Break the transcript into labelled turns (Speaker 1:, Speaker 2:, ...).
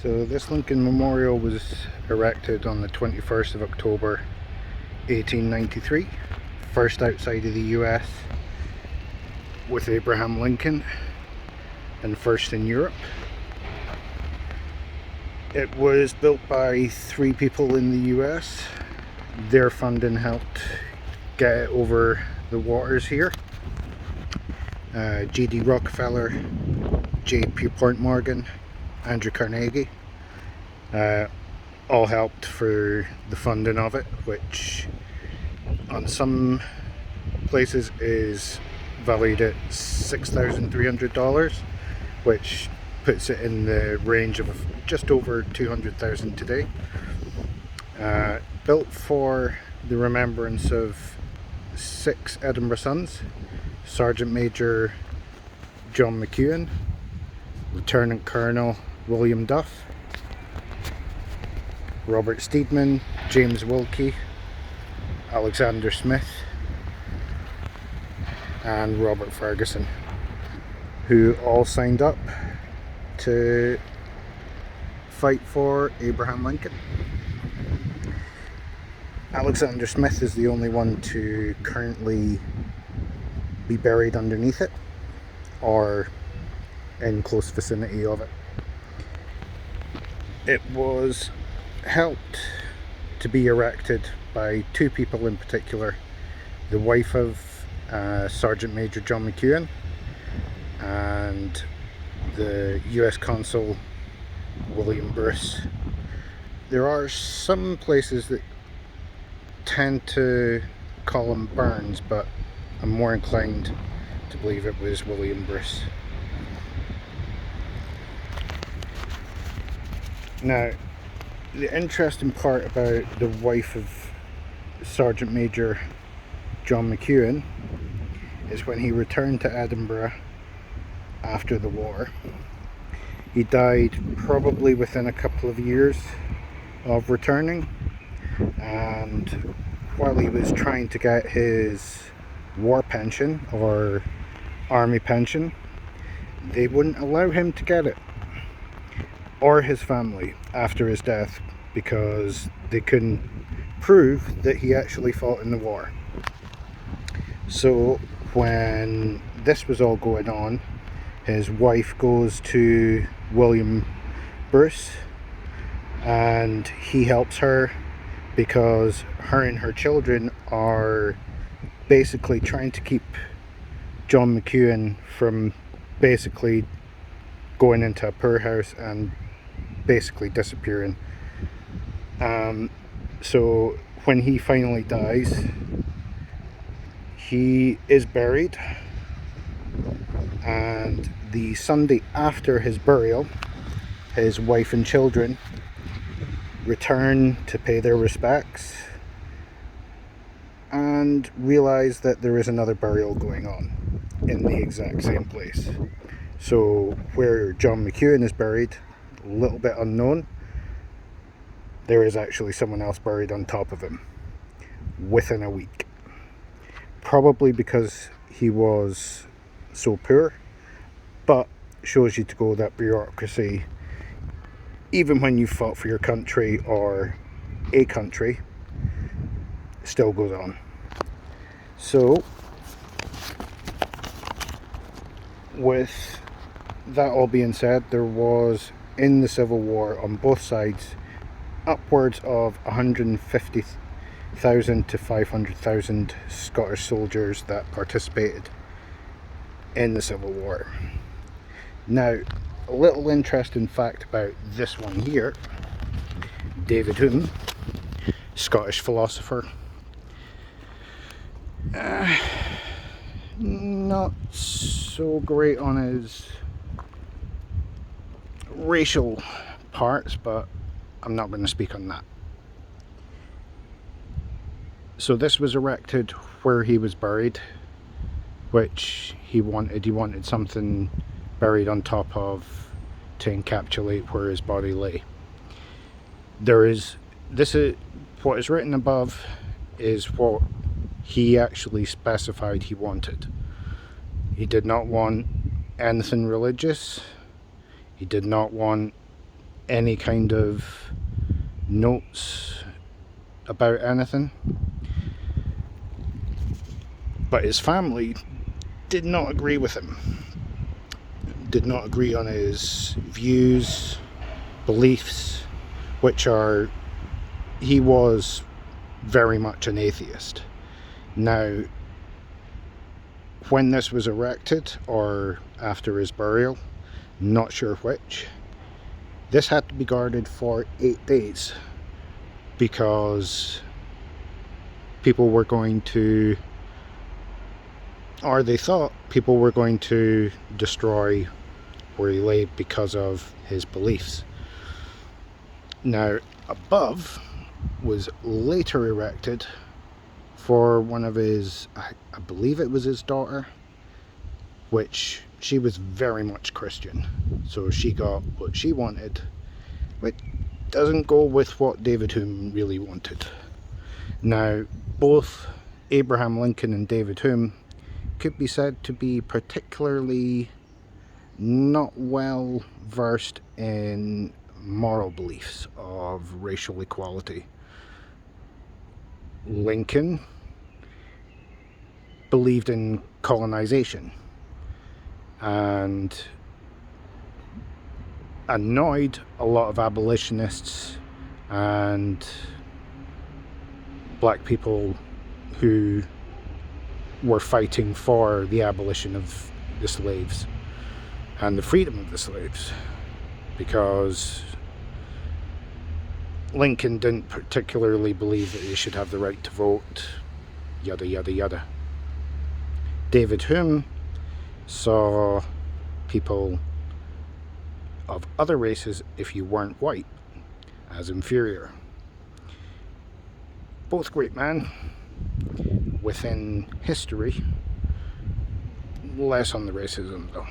Speaker 1: So this Lincoln Memorial was erected on the 21st of October 1893, first outside of the US with Abraham Lincoln and first in Europe. It was built by 3 people in the US. Their funding helped get it over the waters here. G.D. Rockefeller, J. Pierpont Morgan, Andrew Carnegie all helped for the funding of it, which on some places is valued at $6,300, which puts it in the range of just over $200,000 today. Built for the remembrance of 6 Edinburgh sons: Sergeant Major John McEwen, Lieutenant Colonel William Duff, Robert Steedman, James Wilkie, Alexander Smith, and Robert Ferguson, who all signed up to fight for Abraham Lincoln. Alexander Smith is the only one to currently be buried underneath it or in close vicinity of it. It was helped to be erected by 2 people in particular: the wife of Sergeant Major John McEwen and the US Consul William Bruce. There are some places that tend to call him Burns, but I'm more inclined to believe it was William Bruce. Now, the interesting part about the wife of Sergeant Major John McEwen is when he returned to Edinburgh after the war, he died probably within a couple of years of returning, and while he was trying to get his war pension or army pension, they wouldn't allow him to get it, or his family, after his death, because they couldn't prove that he actually fought in the war. So when this was all going on, his wife goes to William Bruce and he helps her, because her and her children are basically trying to keep John McEwen from basically going into a poorhouse and basically disappearing. So when he finally dies, he is buried, and the Sunday after his burial, his wife and children return to pay their respects and realize that there is another burial going on in the exact same place. So where John McEwen is buried, a little bit unknown, there is actually someone else buried on top of him within a week. Probably because he was so poor, but shows you to go that bureaucracy, even when you fought for your country or a country, still goes on. So with that all being said, there was, in the Civil War on both sides, upwards of 150,000 to 500,000 Scottish soldiers that participated in the Civil War. Now, a little interesting fact about this one here: David Hume, Scottish philosopher, not so great on his racial parts, but I'm not going to speak on that. So this was erected where he was buried, which he wanted something buried on top of to encapsulate where his body lay. What is written above is what he actually specified he wanted. He did not want anything religious. He did not want any kind of notes about anything. But his family did not agree with him, did not agree on his views, beliefs, which are, he was very much an atheist. Now, when this was erected, or after his burial, not sure which, this had to be guarded for 8 days because people were going to, or they thought people were going to destroy where he lay because of his beliefs. Now, above was later erected for one of his, I believe it was his daughter, which she was very much Christian, so she got what she wanted, which doesn't go with what David Hume really wanted. Now, both Abraham Lincoln and David Hume could be said to be particularly not well versed in moral beliefs of racial equality. Lincoln believed in colonization and annoyed a lot of abolitionists and black people who were fighting for the abolition of the slaves and the freedom of the slaves, because Lincoln didn't particularly believe that they should have the right to vote, yada yada yada. David Hume saw people of other races, if you weren't white, as inferior. Both great men within history, less on the racism though.